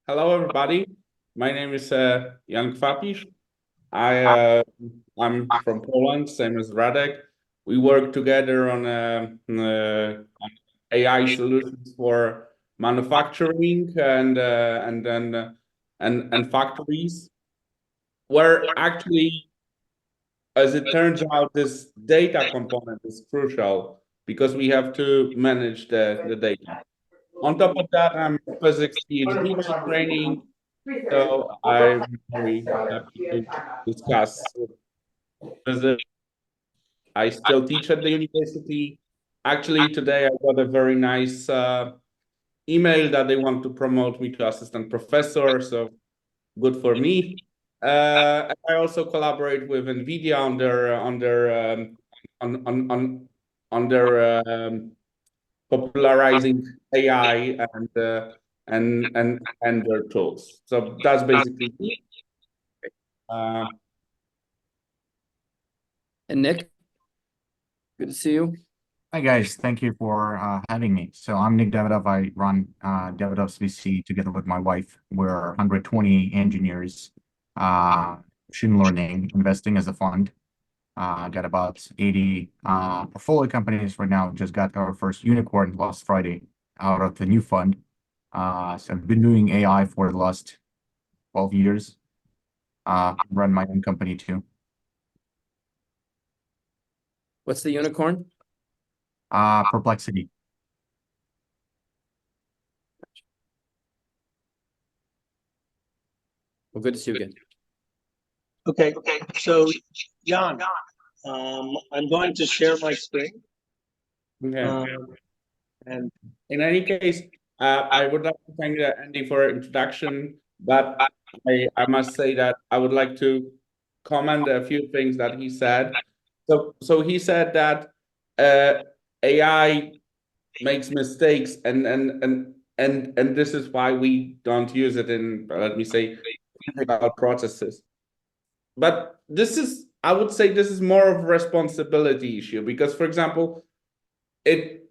Hello, everybody. My name is Jan Kwapisz. I'm from Poland, same as Radek. We work together on AI solutions for manufacturing and factories. Where actually, as it turns out, this data component is crucial because we have to manage the data. On top of that, I'm a physics PhD by training. So I'm very happy to discuss this. I still teach at the university. Actually, today I got a very nice email that they want to promote me to assistant professor. So good for me. And I also collaborate with NVIDIA on their popularizing AI and their tools. So that's basically me. Uh, And Nick, good to see you. Hi guys, thank you for having me. So I'm Nick Davidov. I run Davidov's VC together with my wife. We're 120 engineers, machine learning, investing as a fund. Got about 80 portfolio companies right now. Just got our first unicorn last Friday out of the new fund. So I've been doing AI for the last 12 years. Run my own company too. What's the unicorn? Perplexity. Well, good to see you again. Okay, so Jan, I'm going to share my screen. okay. And In any case, I would like to thank Andy for introduction, but I must say that I would like to comment a few things that he said. So he said that AI makes mistakes, and this is why we don't use it in, let me say, physical processes. But this is, I would say, this is more of a responsibility issue because, for example, it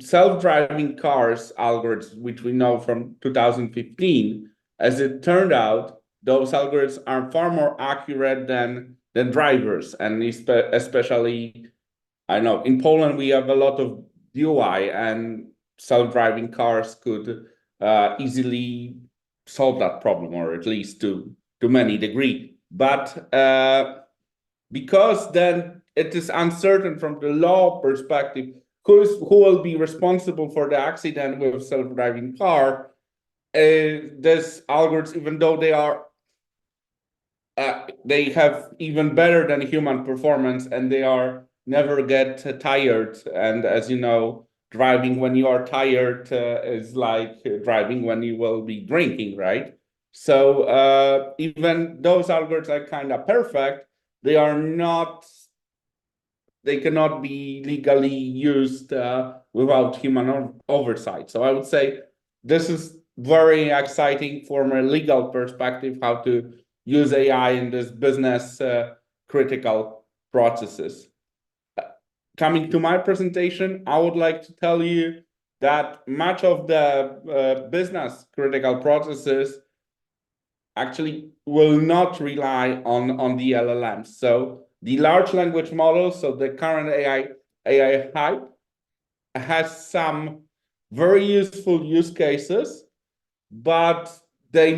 self-driving cars algorithms, which we know from 2015, as it turned out, those algorithms are far more accurate than drivers, and especially, I know in Poland we have a lot of DUI, and self-driving cars could easily solve that problem, or at least to many degree. But because then it is uncertain from the law perspective who will be responsible for the accident with self-driving car. This algorithms, even though they have even better than human performance, and they are never get tired. And as you know, driving when you are tired is like driving when you will be drinking, right? So even those algorithms are kind of perfect, they are not, they cannot be legally used without human oversight. So I would say this is very exciting from a legal perspective, how to use AI in this business critical processes. Coming to my presentation, I would like to tell you that much of the business critical processes actually will not rely on the LLMs. So the large language models, so the current AI hype, has some very useful use cases, but they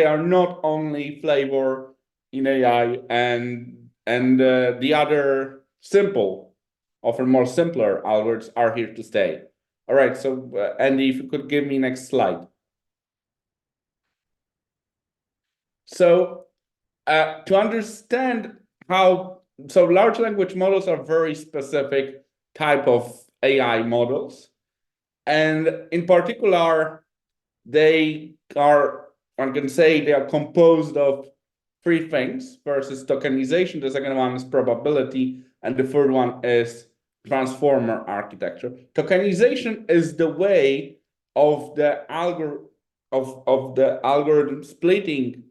are not only flavor in AI, and the other simple, often more simpler algorithms are here to stay. All right, so Andy, if you could give me next slide. So to understand how, so large language models are very specific type of AI models. And in particular, they are, one can say they are composed of three things. First is tokenization, the second one is probability, and the third one is transformer architecture. Tokenization is the way of the algorithm splitting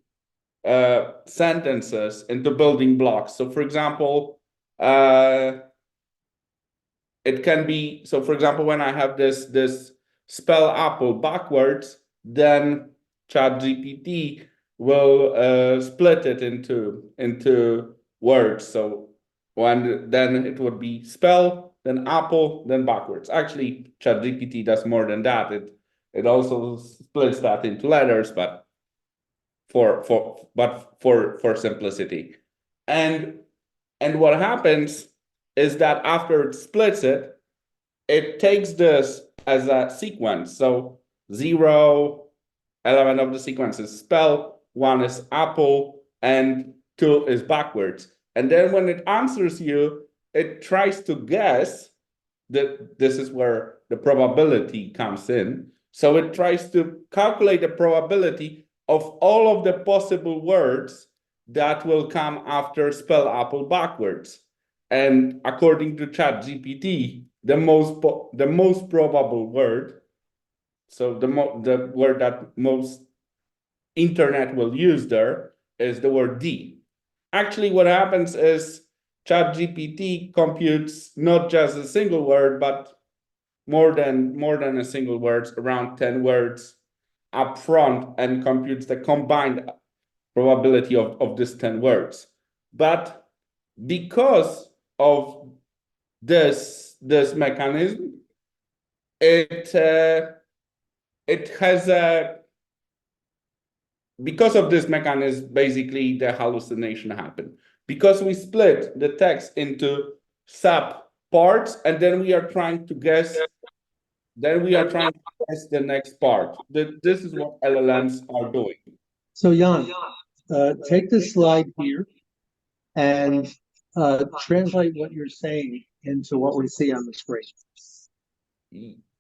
sentences into building blocks. So for example, it can be, so for example, when I have this spell apple backwards, then ChatGPT will split it into words. So then it would be spell, then apple, then backwards. Actually, ChatGPT does more than that. It also splits that into letters, but for simplicity. And what happens is that after it splits it, it takes this as a sequence. So 0 element of the sequence is spell, 1 is apple, and 2 is backwards. And then when it answers you, it tries to guess that this is where the probability comes in. So it tries to calculate the probability of all of the possible words that will come after spell apple backwards. And according to ChatGPT, the most probable word, so the word that most internet will use there, is the word D. Actually, what happens is ChatGPT computes not just a single word, but more than a single word, around 10 words up front, and computes the combined probability of these 10 words. But because of this mechanism, it has a, because of this mechanism, basically the hallucination happened. Because we split the text into sub parts, and then we are trying to guess, the next part. This is what LLMs are doing. So Jan, take this slide here and translate what you're saying into what we see on the screen.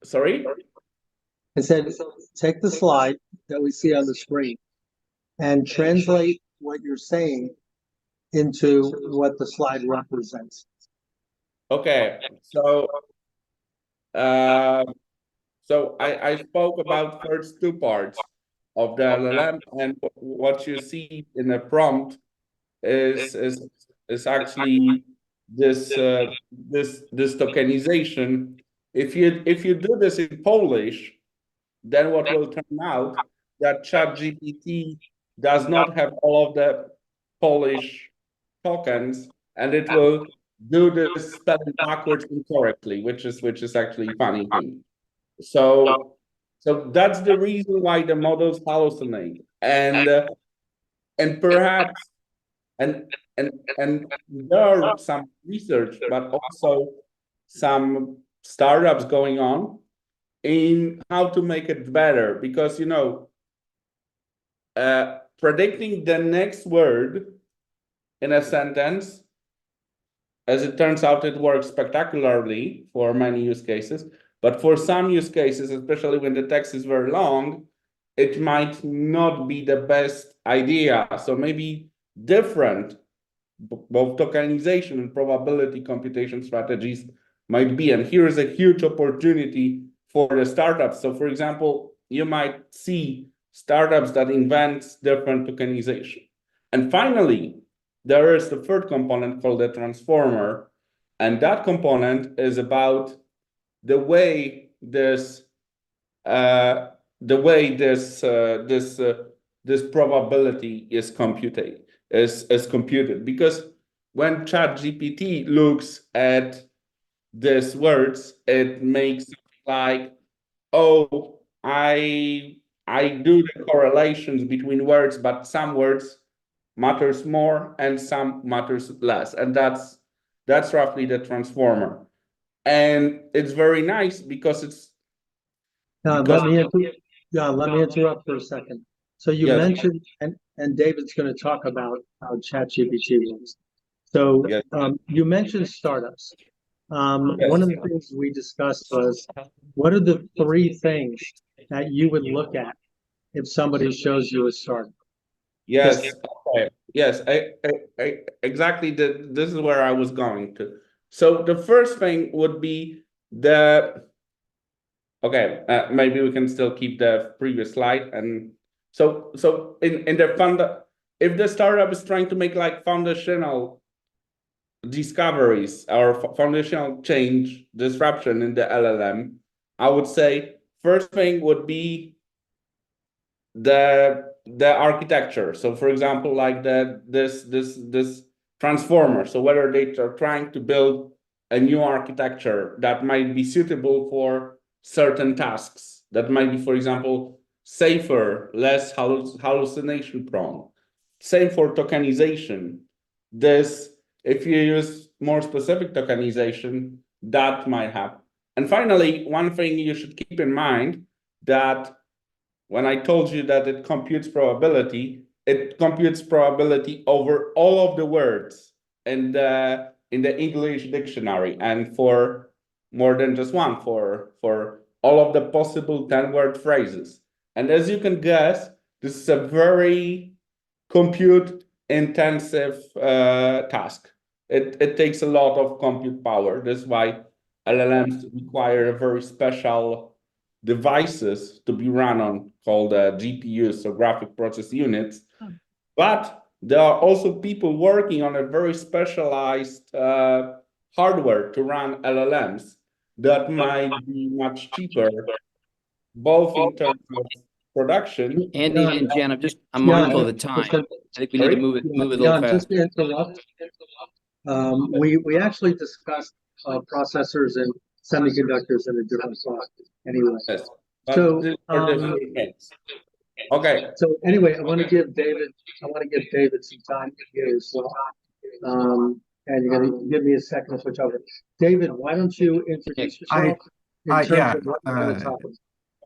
Sorry? I said, take the slide that we see on the screen and translate what you're saying into what the slide represents. Okay, so I spoke about first two parts of the LLM, and what you see in the prompt is actually this tokenization. If you do this in Polish, then what will turn out that ChatGPT does not have all of the Polish tokens, and it will do this spelling backwards incorrectly, which is actually a funny thing. So that's the reason why the models hallucinate, and perhaps and there are some research, but also some startups going on in how to make it better, because predicting the next word in a sentence, as it turns out, it works spectacularly for many use cases. But for some use cases, especially when the text is very long, it might not be the best idea. So maybe different, both tokenization and probability computation strategies might be. And here is a huge opportunity for the startups. So for example, you might see startups that invent different tokenization. And finally, there is the third component called the transformer. And that component is about the way this probability is computed, because when ChatGPT looks at these words, it makes like, oh, I do the correlations between words, but some words matters more and some matters less, and that's roughly the transformer. And it's very nice because it's Let me interrupt for a second. So you Yes. mentioned, and David's going to talk about how ChatGPT works. So Yes. You mentioned startups. Yes. One of the things we discussed was, what are the 3 things that you would look at if somebody shows you a startup? Yes. Okay. Yes. I exactly. This is where I was going to. So the first thing would be okay. Maybe we can still keep the previous slide. And so in the fund, if the startup is trying to make like foundational discoveries or foundational change disruption in the LLM, I would say first thing would be the architecture. So for example, like this transformer. So whether they are trying to build a new architecture that might be suitable for certain tasks, that might be, for example, safer, less hallucination prone. Same for tokenization. This, if you use more specific tokenization, that might happen. And finally, one thing you should keep in mind that when I told you that it computes probability over all of the words in the English dictionary, and for more than just one, for all of the possible 10-word phrases. And as you can guess, this is a very compute intensive task. It takes a lot of compute power. That's why LLMs require very special devices to be run on, called GPUs, so graphic process units. But there are also people working on a very specialized hardware to run LLMs that might be much cheaper, both in terms of production. Andy Jan, and Jan, I'm Jan, mindful of the time. just to- I think we need to Sorry? move it a little Jan, just fast. to interrupt, we actually discussed processors and semiconductors in a different talk anyway. Yes, but So, these are different things. Okay, So anyway, I want to give David some time here as well. And you're gonna give me a second to switch over. David, why don't you introduce yourself in terms yeah, of what we're gonna talk about?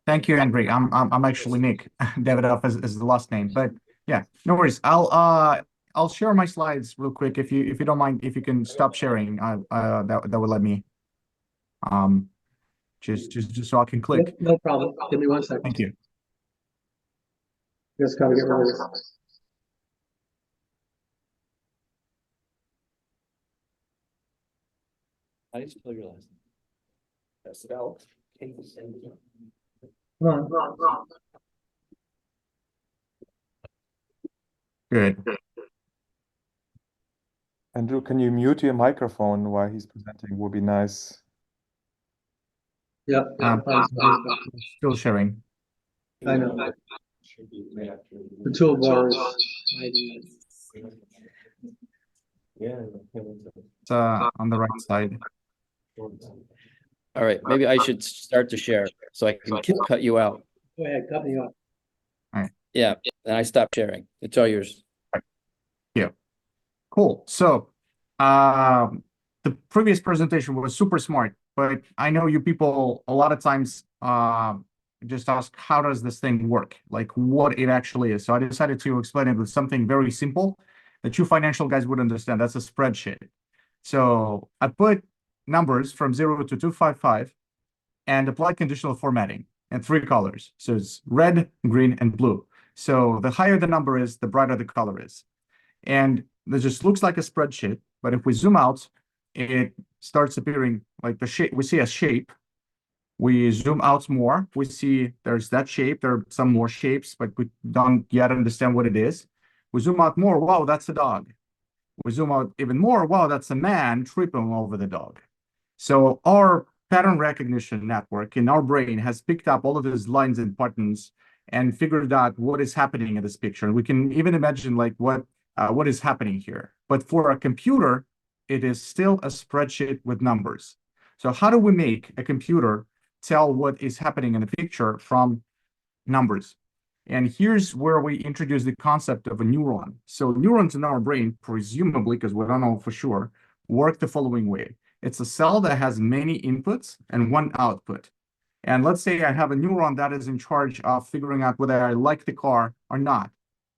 Thank you, Henry. I'm actually Nick. Davidoff is the last name, but yeah, no worries. I'll share my slides real quick if you don't mind. If you can stop sharing, that will let me just so I can click. No problem. Give me 1 second. Thank you. Just gotta get rid of this. how do you spell your last name? Estelle. Come on. Good. Andrew, can you mute your microphone while he's presenting? Would be nice. Yep. Still sharing. I know. The toolbar is hiding. It's on the right side. All right, maybe I should start to share so I can cut you out. Go ahead, cut me off. Yeah, and I stopped sharing. It's all yours. Cool. So, the previous presentation was super smart, but I know you people a lot of times just ask, how does this thing work? Like what it actually is. So I decided to explain it with something very simple that you financial guys would understand. That's a spreadsheet. So I put numbers from 0 to 255 and applied conditional formatting and 3 colors. So it's red, green, and blue. So the higher the number is, the brighter the color is. And this just looks like a spreadsheet, but if we zoom out, it starts appearing like the shape. We see a shape. We zoom out more. We see there's that shape. There are some more shapes, but we don't yet understand what it is. We zoom out more. Wow, that's a dog. We zoom out even more. Wow, that's a man tripping over the dog. So our pattern recognition network in our brain has picked up all of these lines and patterns and figured out what is happening in this picture. And we can even imagine like what is happening here. But for a computer, it is still a spreadsheet with numbers. So how do we make a computer tell what is happening in the picture from numbers? And here's where we introduce the concept of a neuron. So neurons in our brain, presumably, because we don't know for sure, work the following way. It's a cell that has many inputs and one output. And let's say I have a neuron that is in charge of figuring out whether I like the car or not.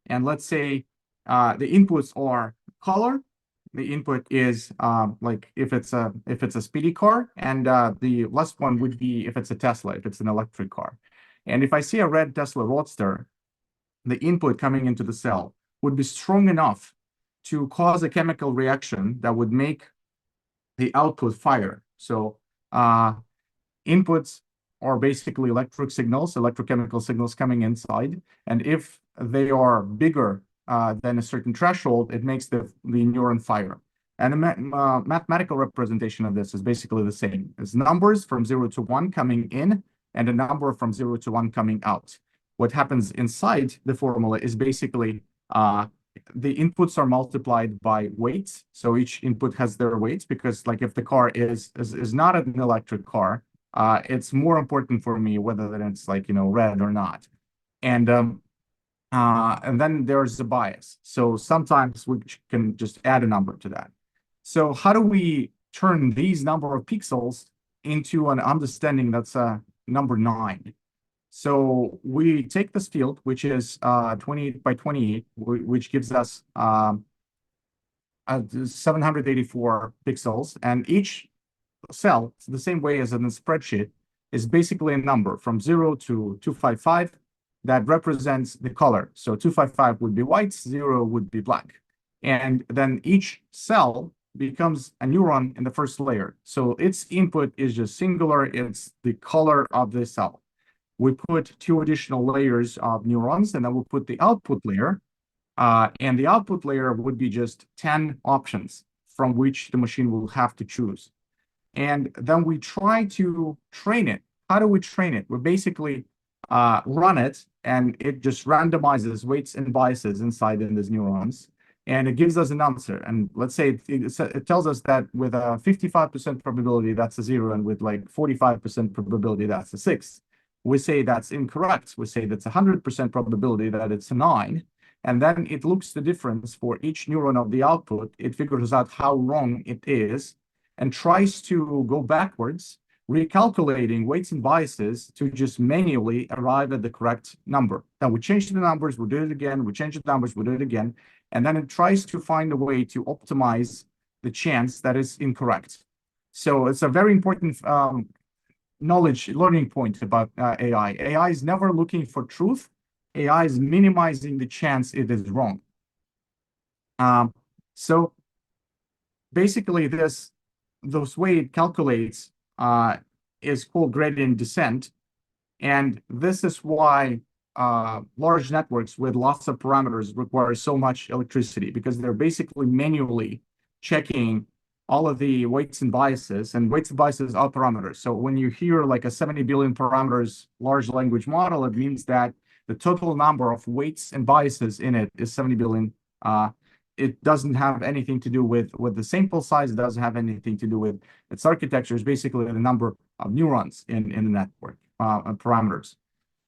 And let's say the inputs are color. The input is like if it's a speedy car, and the last one would be if it's a Tesla, if it's an electric car. And if I see a red Tesla Roadster, the input coming into the cell would be strong enough to cause a chemical reaction that would make the output fire. So inputs are basically electric signals, electrochemical signals coming inside. And if they are bigger than a certain threshold, it makes the neuron fire. And the mathematical representation of this is basically the same. It's numbers from 0 to 1 coming in and a number from 0 to 1 coming out. what happens inside the formula is basically the inputs are multiplied by weights. So each input has their weights, because like if the car is not an electric car, it's more important for me whether that it's like, red or not. And then there's the bias. So sometimes we can just add a number to that. So how do we turn these number of pixels into an understanding that's number 9? So we take this field, which is 28 by 28, which gives us 784 pixels, and each cell, the same way as in the spreadsheet, is basically a number from 0 to 255 that represents the color. So 255 would be white, 0 would be black. And then each cell becomes a neuron in the first layer. So its input is just singular, it's the color of the cell. We put 2 additional layers of neurons, and then we'll put the output layer. And the output layer would be just 10 options from which the machine will have to choose. And then we try to train it. How do we train it? We basically run it, and it just randomizes weights and biases inside in these neurons, and it gives us an answer. And let's say it tells us that with a 55% probability, that's a 0, and with like 45% probability, that's a 6. We say that's incorrect. We say that's 100% probability that it's a 9. And then it looks the difference for each neuron of the output. It figures out how wrong it is and tries to go backwards, recalculating weights and biases to just manually arrive at the correct number. Then we change the numbers, we do it again, we change the numbers, we do it again, and then it tries to find a way to optimize the chance that is incorrect. So it's a very important learning point about AI. AI is never looking for truth. AI is minimizing the chance it is wrong. So basically those way it calculates is called gradient descent. And this is why large networks with lots of parameters require so much electricity, because they're basically manually checking all of the weights and biases, and weights and biases are parameters. So when you hear like a 70 billion parameters large language model, it means that the total number of weights and biases in it is 70 billion. It doesn't have anything to do with the sample size. It doesn't have anything to do with its architecture. It's basically the number of neurons in the network parameters.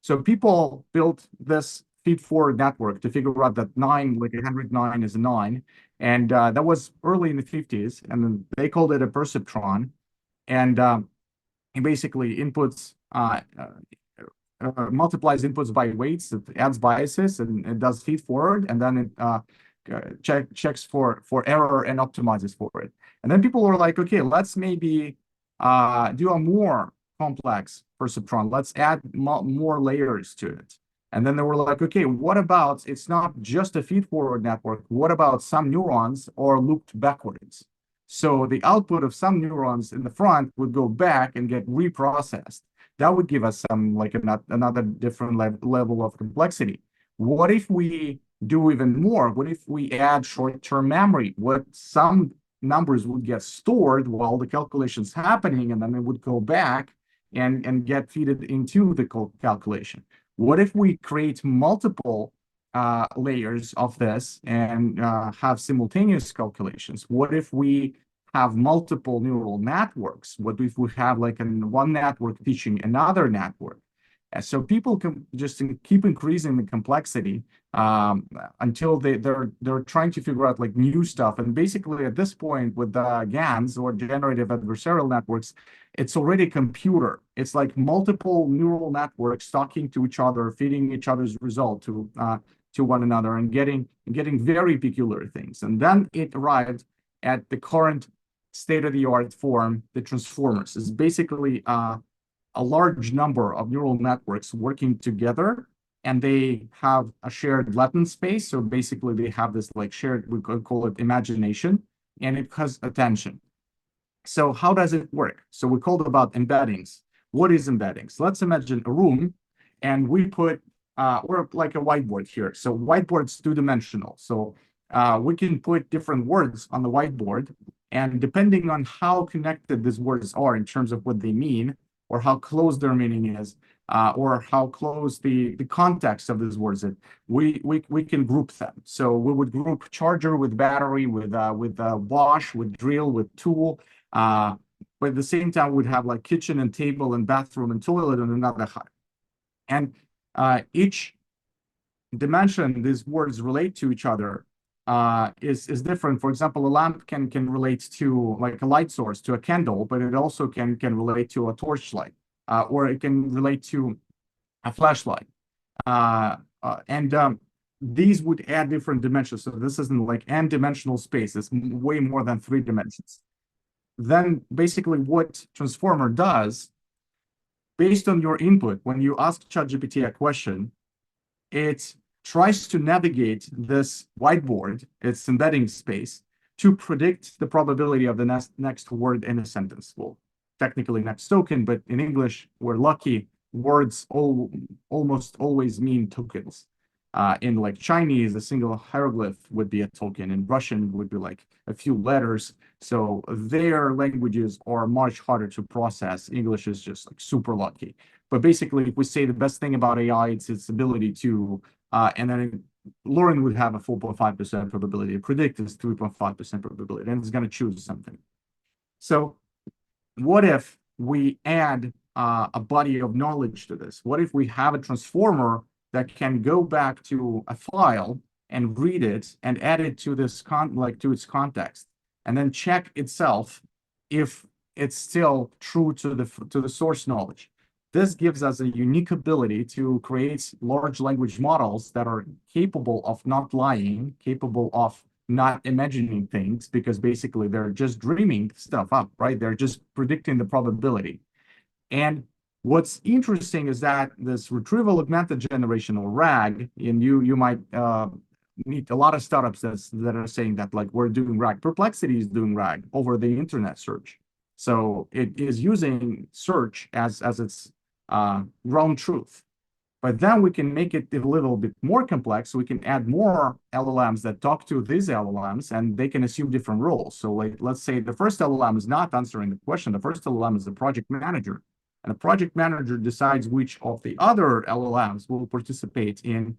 So people built this feed-forward network to figure out that 9, like 109 is a 9. And that was early in the 50s. And then they called it a perceptron. And it basically inputs, multiplies inputs by weights, it adds biases, and it does feed-forward. And then it checks for error and optimizes for it. And then people were like, okay, let's maybe do a more complex perceptron. Let's add more layers to it. And then they were like, okay, what about, it's not just a feed-forward network. What about some neurons are looped backwards? So the output of some neurons in the front would go back and get reprocessed. That would give us some, like another different level of complexity. What if we do even more? What if we add short-term memory? What some numbers would get stored while the calculation's happening, and then it would go back and get feeded into the calculation. What if we create multiple layers of this and have simultaneous calculations? What if we have multiple neural networks? What if we have like one network teaching another network? So people can just keep increasing the complexity until they're trying to figure out like new stuff. And basically at this point with the GANs, or generative adversarial networks, it's already a computer. It's like multiple neural networks talking to each other, feeding each other's result to one another, and getting very peculiar things. And then it arrived at the current state-of-the-art form, the transformers. It's basically a large number of neural networks working together, and they have a shared latent space. So basically they have this like shared, we could call it imagination, and it has attention. So how does it work? So we called about embeddings. What is embeddings? Let's imagine a room, and we put, we're like a whiteboard here. So whiteboard's 2-dimensional. So we can put different words on the whiteboard, and depending on how connected these words are in terms of what they mean, or how close their meaning is, or how close the context of these words is. We can group them. So we would group charger with battery, with wash, with drill, with tool. But at the same time, we'd have like kitchen and table and bathroom and toilet and another hut. And each dimension these words relate to each other is different. For example, a lamp can relate to like a light source, to a candle, but it also can relate to a torchlight, or it can relate to a flashlight. And these would add different dimensions. So this isn't like n-dimensional space. It's way more than 3 dimensions. Then basically what Transformer does, based on your input, when you ask ChatGPT a question, it tries to navigate this whiteboard, its embedding space, to predict the probability of the next word in a sentence. Well, technically next token, but in English, we're lucky. Words almost always mean tokens. In like Chinese, a single hieroglyph would be a token. In Russian, would be like a few letters. So their languages are much harder to process. English is just like super lucky. But basically, if we say the best thing about AI, it's its ability to, and then Lauren would have a 4.5% probability. Predict is 3.5% probability, and it's going to choose something. So what if we add a body of knowledge to this? What if we have a transformer that can go back to a file and read it and add it to this to its context, and then check itself if it's still true to the source knowledge? This gives us a unique ability to create large language models that are capable of not lying, capable of not imagining things, because basically they're just dreaming stuff up, right? They're just predicting the probability. And what's interesting is that this retrieval augmented generation, or RAG, and you might meet a lot of startups that are saying that like we're doing RAG. Perplexity is doing RAG over the internet search. So it is using search as its ground truth. But then we can make it a little bit more complex. We can add more LLMs that talk to these LLMs, and they can assume different roles. So like, let's say the first LLM is not answering the question. The first LLM is the project manager. And the project manager decides which of the other LLMs will participate in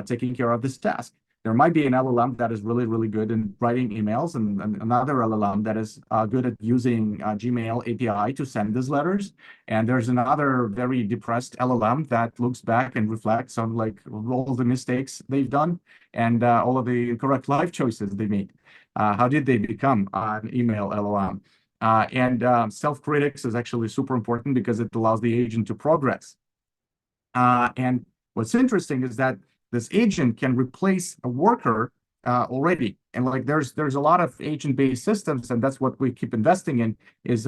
taking care of this task. There might be an LLM that is really, really good in writing emails, and another LLM that is good at using Gmail API to send these letters. And there's another very depressed LLM that looks back and reflects on like all the mistakes they've done and all of the correct life choices they made. How did they become an email LLM? And self-critics is actually super important because it allows the agent to progress. And what's interesting is that this agent can replace a worker already. And like there's a lot of agent-based systems, and that's what we keep investing in, is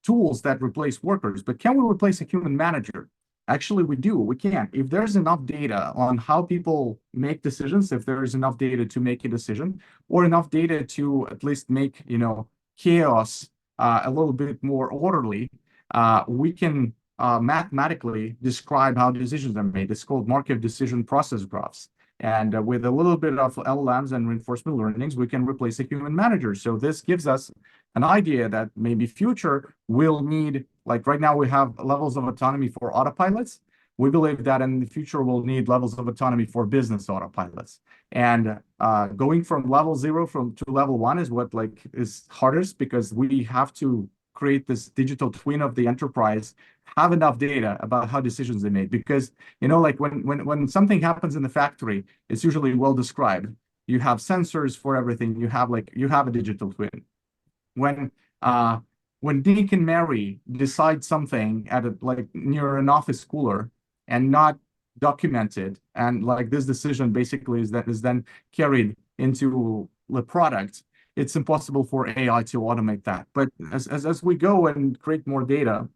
tools that replace workers. But can we replace a human manager? Actually, we do. We can. If there's enough data on how people make decisions, if there is enough data to make a decision, or enough data to at least make, chaos a little bit more orderly, we can mathematically describe how decisions are made. It's called Markov decision process graphs. And with a little bit of LLMs and reinforcement learnings, we can replace a human manager. So this gives us an idea that maybe future will need, like right now we have levels of autonomy for autopilots. We believe that in the future we'll need levels of autonomy for business autopilots. And going from level 0 to level 1 is what is hardest, because we have to create this digital twin of the enterprise, have enough data about how decisions are made. Because, when something happens in the factory, it's usually well described. You have sensors for everything. You have a digital twin. When Nick and Mary decide something at near an office cooler and not documented, and this decision basically is then carried into the product, it's impossible for AI to automate that. But as we go and create more data,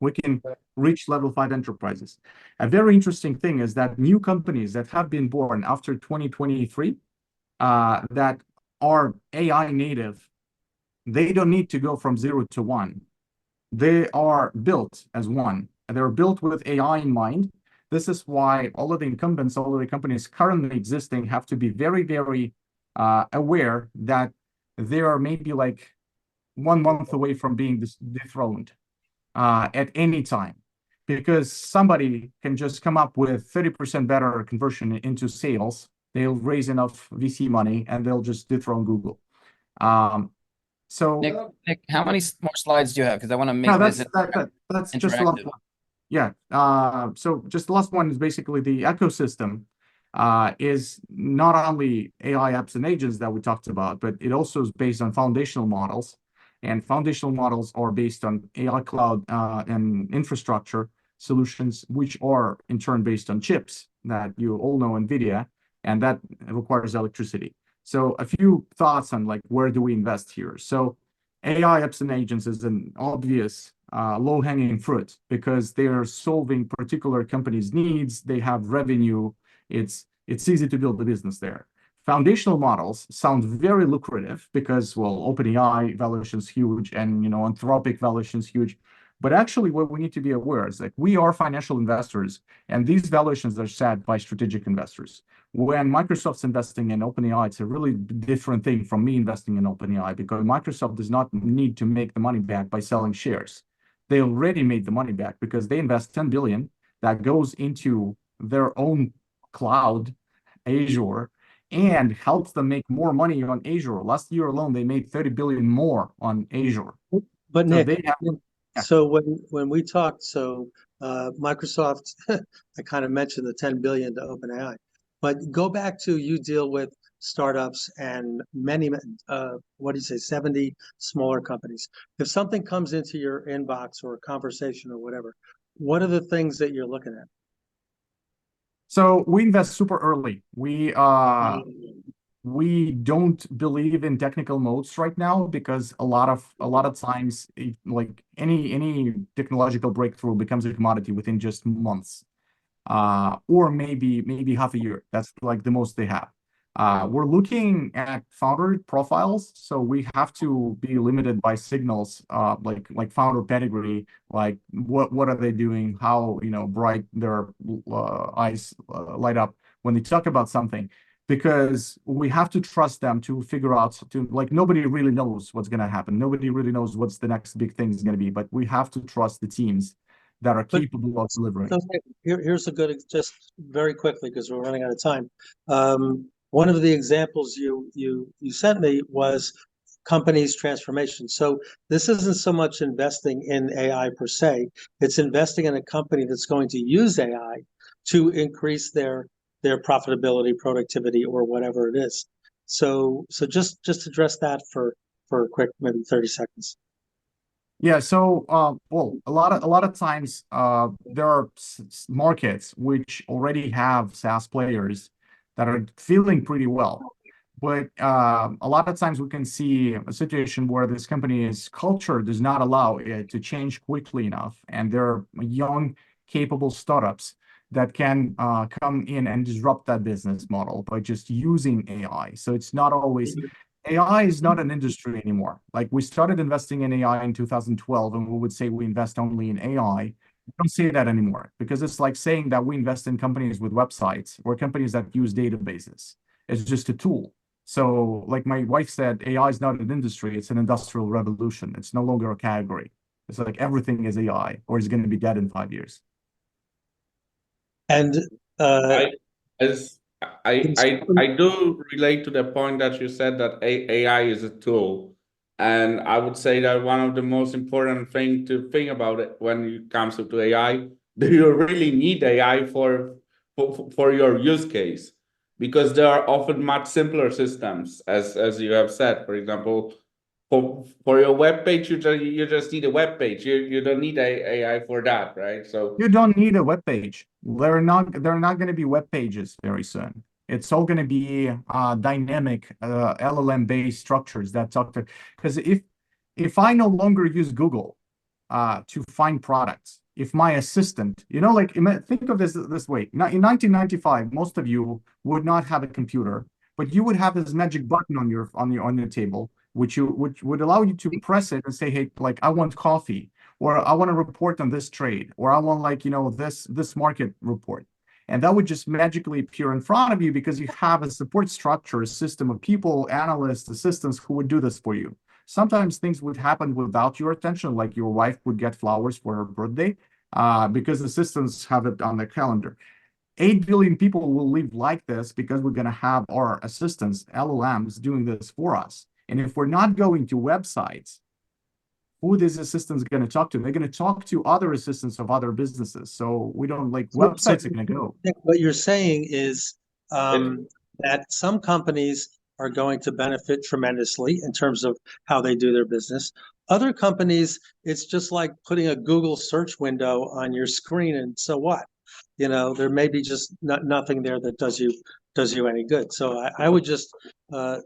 we can reach level 5 enterprises. A very interesting thing is that new companies that have been born after 2023 that are AI native, they don't need to go from 0 to 1. They are built as 1. They're built with AI in mind. This is why all of the incumbents, all of the companies currently existing, have to be very, very aware that they are maybe 1 month away from being dethroned at any time. because somebody can just come up with 30% better conversion into sales. They'll raise enough VC money and they'll just dethrone Google. So Nick, how many more slides do you have? Because I want to make no, this that's just the last interactive. one. Yeah. So just the last one is basically the ecosystem is not only AI apps and agents that we talked about, but it also is based on foundational models. And foundational models are based on AI cloud and infrastructure solutions, which are in turn based on chips that you all know, NVIDIA, and that requires electricity. So a few thoughts on like where do we invest here? So AI apps and agents is an obvious low-hanging fruit because they are solving particular companies' needs. They have revenue. It's easy to build a business there. Foundational models sound very lucrative because, well, OpenAI valuation is huge and, Anthropic valuation is huge. But actually, what we need to be aware is like we are financial investors, and these valuations are set by strategic investors. When Microsoft's investing in OpenAI, it's a really different thing from me investing in OpenAI because Microsoft does not need to make the money back by selling shares. They already made the money back because they invest 10 billion that goes into their own cloud, Azure, and helps them make more money on Azure. Last year alone, they made 30 billion more on Azure. But So Nick, they have, yeah. so when we talked, Microsoft, I kind of mentioned the 10 billion to OpenAI, but go back to you deal with startups and many, what do you say, 70 smaller companies. If something comes into your inbox or a conversation or whatever, what are the things that you're looking at? So we invest super early. We don't believe in technical moats right now because a lot of times like any technological breakthrough becomes a commodity within just months, or maybe half a year. That's like the most they have. We're looking at founder profiles, so we have to be limited by signals, like founder pedigree, like what are they doing, how bright their eyes light up when they talk about something, because we have to trust them to figure out like nobody really knows what's going to happen. Nobody really knows what's the next big thing is going to be, but we have to trust the teams that are capable of delivering. So here's a good, just very quickly because we're running out of time. One of the examples you sent me was companies transformation. So this isn't so much investing in AI per se, it's investing in a company that's going to use AI to increase their profitability, productivity, or whatever it is. So just address that for a quick, maybe 30 seconds. Yeah, so well, a lot of times there are markets which already have SaaS players that are feeling pretty well. But a lot of times we can see a situation where this company's culture does not allow it to change quickly enough. And there are young, capable startups that can come in and disrupt that business model by just using AI. So it's not always, AI is not an industry anymore. Like we started investing in AI in 2012, and we would say we invest only in AI. We don't say that anymore because it's like saying that we invest in companies with websites or companies that use databases. It's just a tool. So like my wife said, AI is not an industry, it's an industrial revolution. It's no longer a category. It's like everything is AI or it's going to be dead in 5 years. And I do relate to the point that you said that AI is a tool. And I would say that one of the most important thing to think about it when it comes to AI, do you really need AI for your use case? Because there are often much simpler systems, as you have said. For example, for your web page, you just need a web page. You don't need AI for that, right? So you don't need a web page. They're not going to be web pages very soon. It's all going to be dynamic LLM based structures that talk to, because if I no longer use Google to find products, if my assistant, like think of this way. Now, in 1995, most of you would not have a computer, but you would have this magic button on your table, which would allow you to press it and say, hey, like I want coffee, or I want to report on this trade, or I want this market report. And that would just magically appear in front of you because you have a support structure, a system of people, analysts, assistants who would do this for you. Sometimes things would happen without your attention, like your wife would get flowers for her birthday. because the systems have it on their calendar. 8 billion people will live like this because we're going to have our assistants, LLMs, doing this for us. And if we're not going to websites, who these assistants going to talk to? They're going to talk to other assistants of other businesses. So we don't like websites are going to go. I think what you're saying is that some companies are going to benefit tremendously in terms of how they do their business. Other companies, it's just like putting a Google search window on your screen, and so what? You know, there may be just nothing there that does you any good. So I would just, to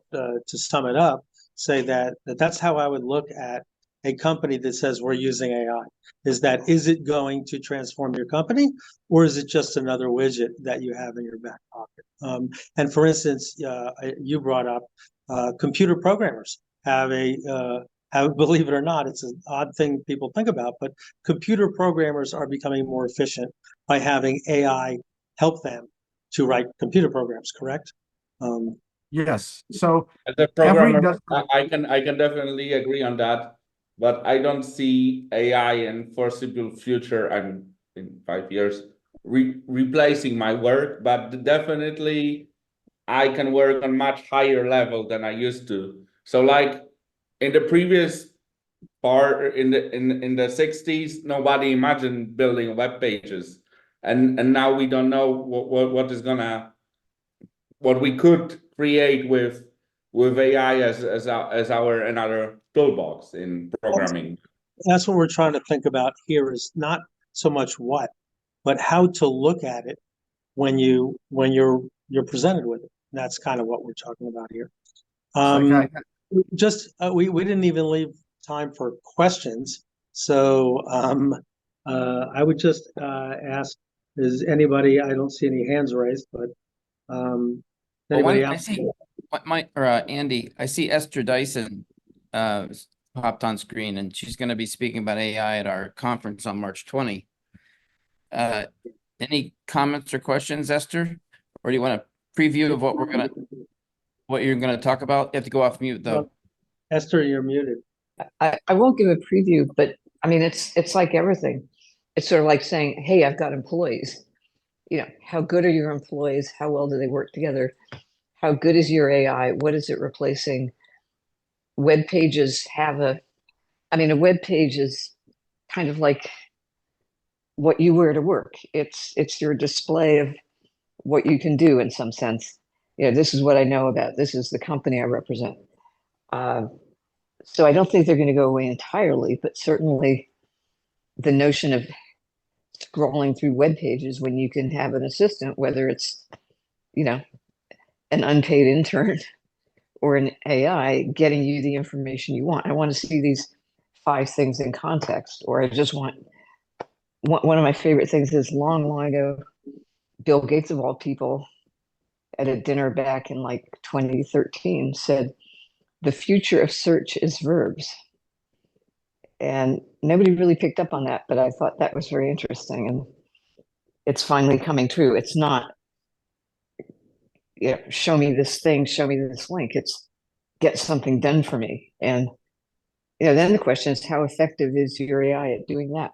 sum it up, say that's how I would look at a company that says we're using AI. Is it going to transform your company, or is it just another widget that you have in your back pocket? And for instance, you brought up computer programmers have believe it or not, it's an odd thing people think about, but computer programmers are becoming more efficient by having AI help them to write computer programs, correct? Yes. So As a programmer, I can definitely agree on that, but I don't see AI in foreseeable future. I'm in 5 years replacing my work, but definitely I can work on much higher level than I used to. So like in the previous part in the 60s, nobody imagined building web pages. And now we don't know what we could create with AI as our another toolbox in programming. That's what we're trying to think about here, is not so much what, but how to look at it when you're presented with it. And that's kind of what we're talking about here. We didn't even leave time for questions, so I would just ask: is anybody? I don't see any hands raised, but anybody else? Andy, I see Esther Dyson popped on screen, and she's going to be speaking about AI at our conference on March 20. Any comments or questions, Esther? Or do you want a preview of what you're gonna talk about? You have to go off mute though. Esther, you're muted. I won't give a preview, but I mean, it's like everything. It's sort of like saying, hey, I've got employees. You know, how good are your employees? How well do they work together? How good is your AI? What is it replacing? Web pages a web page is kind of like what you wear to work. It's your display of what you can do in some sense. You know, this is what I know about. This is the company I represent. So I don't think they're going to go away entirely, but certainly the notion of scrolling through web pages when you can have an assistant, whether it's, you know, an unpaid intern or an AI getting you the information you want. I want to see these 5 things in context, or I just want one of my favorite things is long ago, Bill Gates of all people at a dinner back in like 2013 said, the future of search is verbs. And nobody really picked up on that, but I thought that was very interesting. And it's finally coming true. It's not, you know, show me this thing, show me this link. It's get something done for me. And, you know, then the question is, how effective is your AI at doing that?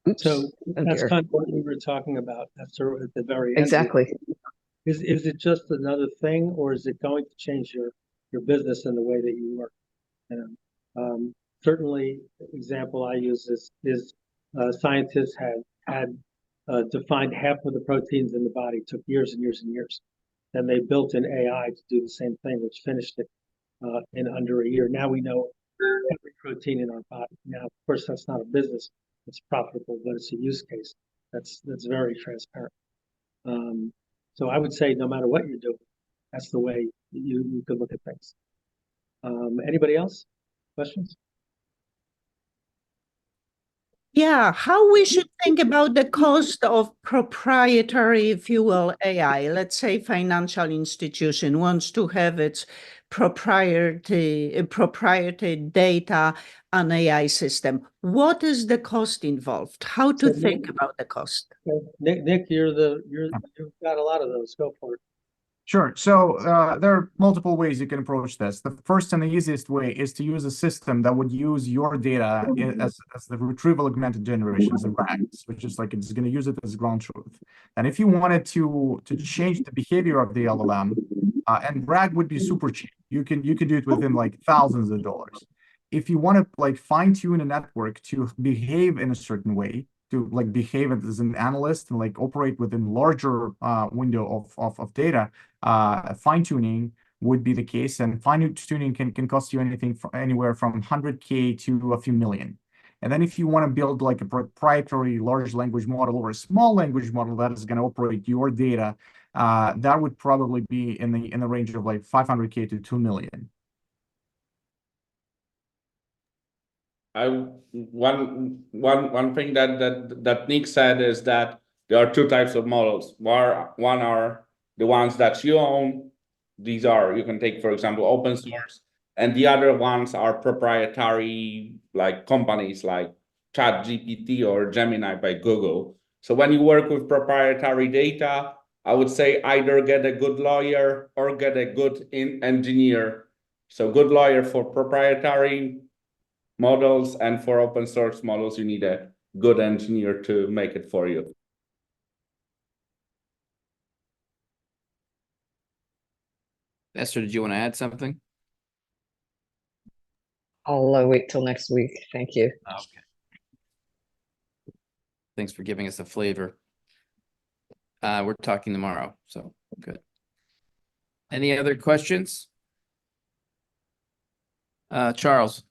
Oops. So that's kind of what we were talking about after at the very end. Exactly. Is it just another thing, or is it going to change your business and the way that you work? And certainly, the example I use is scientists had defined half of the proteins in the body. It took years and years and years. Then they built an AI to do the same thing, which finished it in under a year. Now we know every protein in our body. Now, of course, that's not a business. It's profitable, but it's a use case that's very transparent. So I would say no matter what you're doing, that's the way you could look at things. Anybody else? Questions? Yeah, how we should think about the cost of proprietary, if you will, AI. Let's say financial institution wants to have its proprietary data and AI system. What is the cost involved? How to think about the cost? Nick, you've got a lot of those. Go for it. Sure. So there are multiple ways you can approach this. The first and the easiest way is to use a system that would use your data as the retrieval augmented generations, the RAGs, which is like it's going to use it as ground truth. And if you wanted to change the behavior of the LLM, and RAG would be super cheap. You can do it within like thousands of dollars. If you want to like fine tune a network to behave in a certain way, to like behave as an analyst and like operate within larger window of data, fine tuning would be the case, and fine tuning can cost you anywhere from 100K to a few million. And then if you want to build like a proprietary large language model or a small language model that is going to operate your data, that would probably be in the range of like 500K to 2 million. One thing that Nick said is that there are two types of models. One are the ones that you own. These are, you can take, for example, open source, and the other ones are proprietary, like companies like ChatGPT or Gemini by Google. So when you work with proprietary data, I would say either get a good lawyer or get a good engineer. So good lawyer for proprietary models, and for open source models, you need a good engineer to make it for you. Esther, did you want to add something? I'll wait till next week. Thank you. Okay. Thanks for giving us a flavor. We're talking tomorrow, so good. Any other questions? Charles.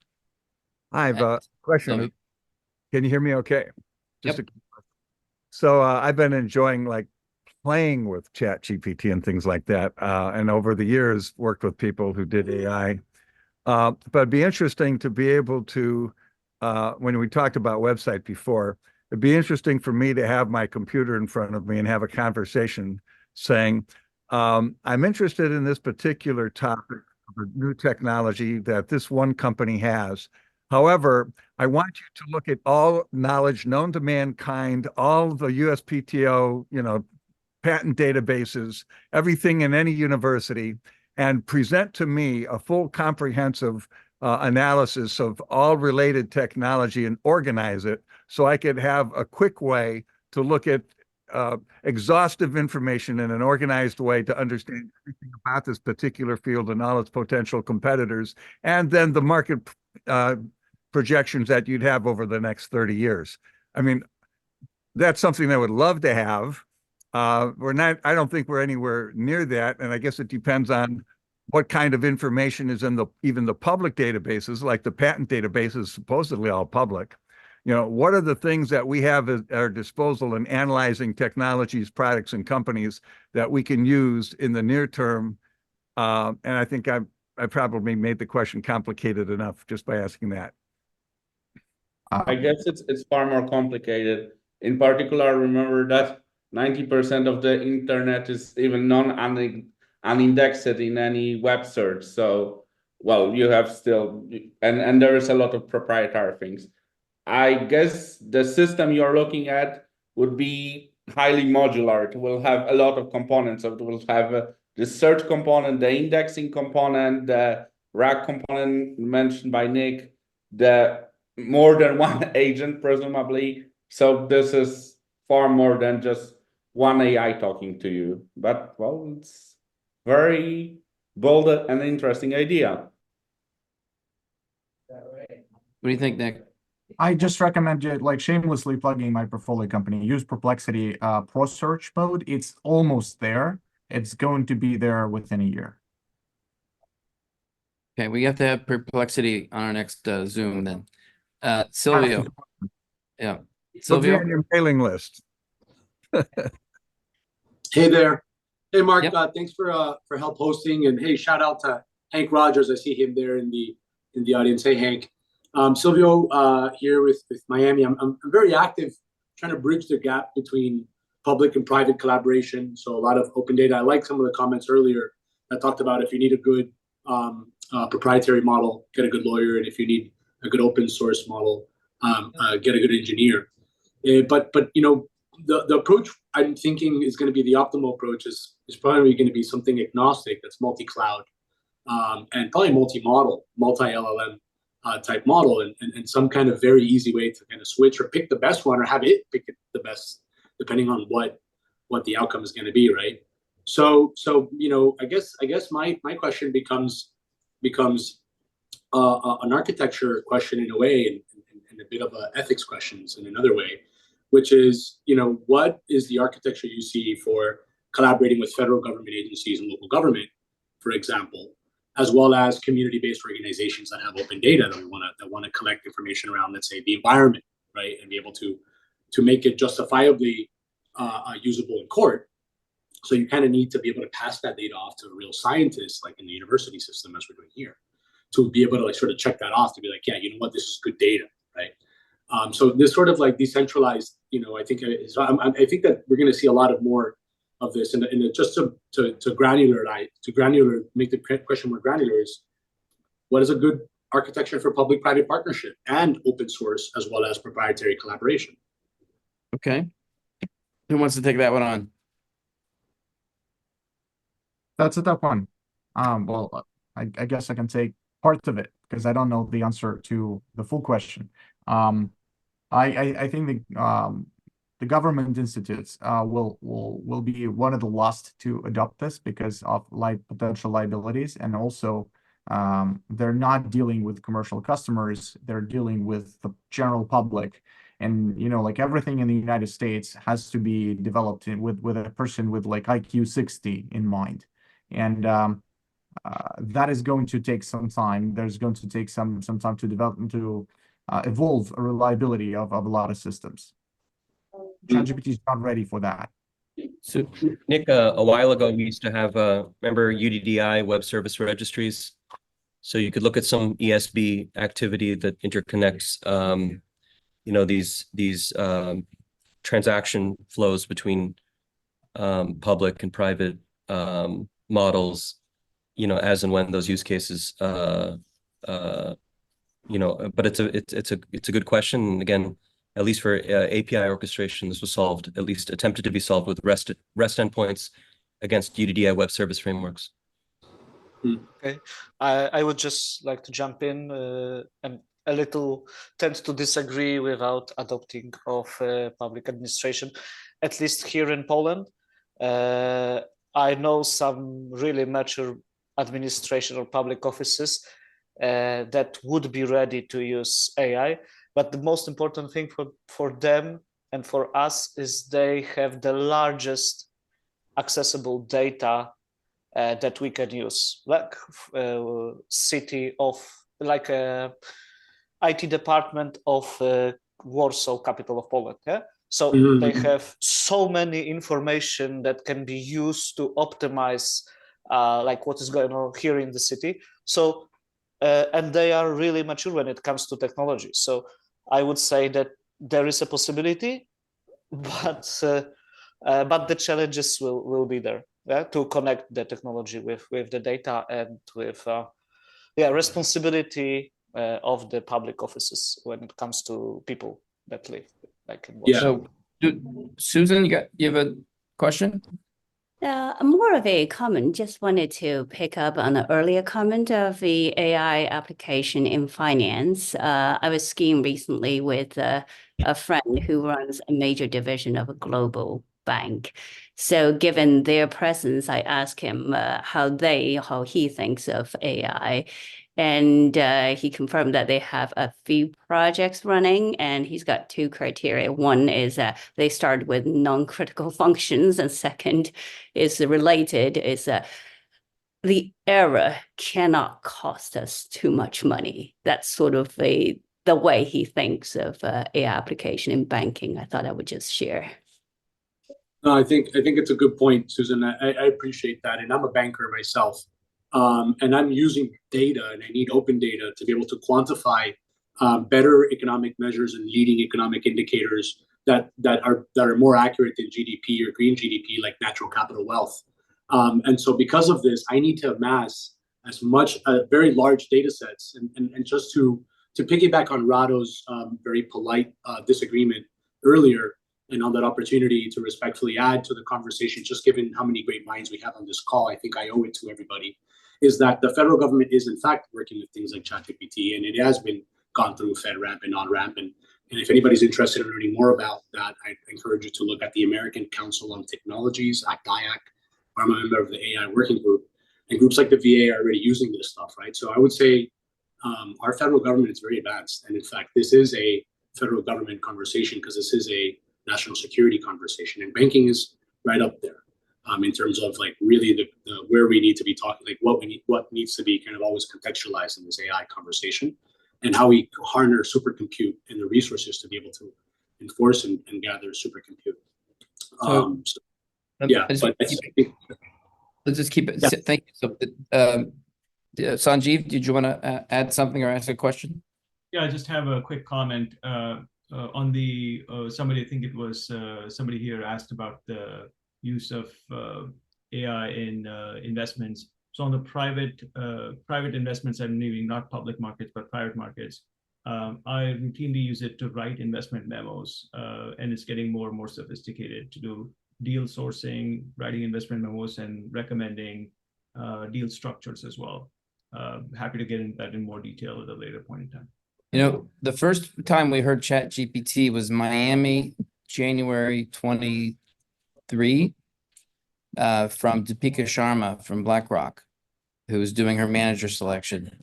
I have a question. Lovely. Can you hear me okay? Yep. So I've been enjoying like playing with ChatGPT and things like that. And over the years, worked with people who did AI. But it'd be interesting to be able to, when we talked about website before, it'd be interesting for me to have my computer in front of me and have a conversation saying, I'm interested in this particular topic of a new technology that this one company has. However, I want you to look at all knowledge known to mankind, all the USPTO, patent databases, everything in any university, and present to me a full comprehensive analysis of all related technology and organize it so I could have a quick way to look at exhaustive information in an organized way to understand everything about this particular field and all its potential competitors, and then the market projections that you'd have over the next 30 years. I mean, that's something I would love to have. I don't think we're anywhere near that. And I guess it depends on what kind of information is in even the public databases, like the patent database is supposedly all public. What are the things that we have at our disposal in analyzing technologies, products, and companies that we can use in the near term? And I think I probably made the question complicated enough just by asking that. I guess it's far more complicated. In particular, remember that 90% of the internet is even unindexed in any web search. So, well, you have still, and there is a lot of proprietary things. I guess the system you're looking at would be highly modular. It will have a lot of components. So it will have the search component, the indexing component, the RAG component mentioned by Nick, the more than one agent, presumably. So this is far more than just one AI talking to you. But, well, it's very bold and interesting idea. What do you think, Nick? I just recommend you like shamelessly plugging my portfolio company. Use Perplexity Pro Search mode. It's almost there. It's going to be there within a year. Okay, we have to have Perplexity on our next Zoom then. Silvio. Yeah. Put me Silvio. on your mailing list. Hey there. Hey, Mark, Yep. Thanks for help hosting, and hey, shout out to Hank Rogers. I see him there in the audience. Hey, Hank. Silvio here with Miami. I'm very active trying to bridge the gap between public and private collaboration. So a lot of open data. I like some of the comments earlier that talked about if you need a good proprietary model, get a good lawyer, and if you need a good open source model, get a good engineer. But the approach I'm thinking is going to be the optimal approach is is probably going to be something agnostic that's multi-cloud, and probably multi-model, multi-LLM type model, and some kind of very easy way to kind of switch or pick the best one, or have it pick the best, depending on what the outcome is going to be, right? So I guess my question becomes an architecture question in a way, and a bit of an ethics questions in another way, which is, what is the architecture you see for collaborating with federal government agencies and local government, for example, as well as community-based organizations that have open data that want to collect information around, let's say, the environment, right, and be able to make it justifiably usable in court. So you kind of need to be able to pass that data off to real scientists, like in the university system, as we're doing here, to be able to sort of check that off, to be like, yeah, you know what, this is good data, right? So this sort of decentralized, I think that we're going to see a lot of more of this, and just to make the question more granular is, what is a good architecture for public-private partnership and open source as well as proprietary collaboration? Okay. Who wants to take that one on? That's a tough one. Well, I guess I can take parts of it because I don't know the answer to the full question. I think the government institutes will be one of the last to adopt this because of potential liabilities, and also they're not dealing with commercial customers; they're dealing with the general public. And like everything in the United States has to be developed with a person with like IQ 60 in mind, and that is going to take some time. There's going to take some time to develop and to evolve a reliability of a lot of systems. ChatGPT is not ready for that. So, Nick, a while ago, we used to have, remember UDDI web service registries? So you could look at some ESB activity that interconnects, these transaction flows between public and private models, as and when those use cases, but it's a good question. And again, at least for API orchestration, this was solved, at least attempted to be solved with REST endpoints against UDDI web service frameworks. Okay, I would just like to jump in and a little tend to disagree without adopting of public administration, at least here in Poland. I know some really mature administration or public offices that would be ready to use AI. But the most important thing for them and for us is they have the largest accessible data that we can use, like city of, like a IT department of Warsaw, capital of Poland. Yeah. So they have so many information that can be used to optimize like what is going on here in the city. So and they are really mature when it comes to technology. So I would say that there is a possibility, but the challenges will be there, to connect the technology with the data and with responsibility of the public offices when it comes to people that live like in Warsaw. So, Susan, you have a question? More of a comment. Just wanted to pick up on the earlier comment of the AI application in finance. I was skiing recently with a friend who runs a major division of a global bank. So given their presence, I asked him how he thinks of AI. And he confirmed that they have a few projects running, and he's got two criteria. One is they start with non-critical functions, and second is related, is the error cannot cost us too much money. That's sort of the way he thinks of AI application in banking. I thought I would just share. No, I think it's a good point, Susan. I appreciate that, and I'm a banker myself. And I'm using data, and I need open data to be able to quantify better economic measures and leading economic indicators that are more accurate than GDP or green GDP, like natural capital wealth. And so because of this, I need to amass as much very large data sets. And just to piggyback on Rado's very polite disagreement earlier, and on that opportunity to respectfully add to the conversation, just given how many great minds we have on this call, I think I owe it to everybody, is that the federal government is in fact working with things like ChatGPT, and it has been gone through FedRAMP and on-ramp. And if anybody's interested in learning more about that, I encourage you to look at the American Council on Technologies, ACT-IAC. I'm a member of the AI working group, and groups like the VA are already using this stuff, right? So I would say our federal government is very advanced. And in fact, this is a federal government conversation because this is a national security conversation, and banking is right up there in terms of like really the where we need to be talking, like what needs to be kind of always contextualized in this AI conversation, and how we harness supercompute and the resources to be able to enforce and gather supercompute. Yeah, but let's just keep it. Yeah. Thank you. So, Sanjeev, did you want to add something or ask a question? Yeah, I just have a quick comment on the somebody, I think it was somebody here asked about the use of AI in investments. So on the private investments, I'm meaning not public markets, but private markets, I routinely use it to write investment memos, and it's getting more and more sophisticated to do deal sourcing, writing investment memos, and recommending deal structures as well. Happy to get into that in more detail at a later point in time. You know, the first time we heard ChatGPT was Miami, January 23, from Deepika Sharma from BlackRock, who was doing her manager selection.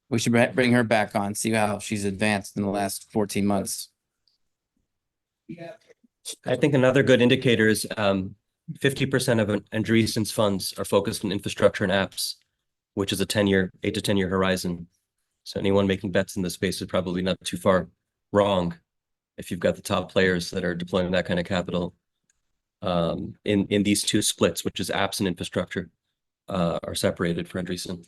We should bring her back on, see how she's advanced in the last 14 months. I think another good indicator is 50% of Andreessen's funds are focused on infrastructure and apps, which is a 8 to 10 year horizon. So anyone making bets in this space is probably not too far wrong if you've got the top players that are deploying that kind of capital in these two splits, which is apps and infrastructure, are separated for Andreessen.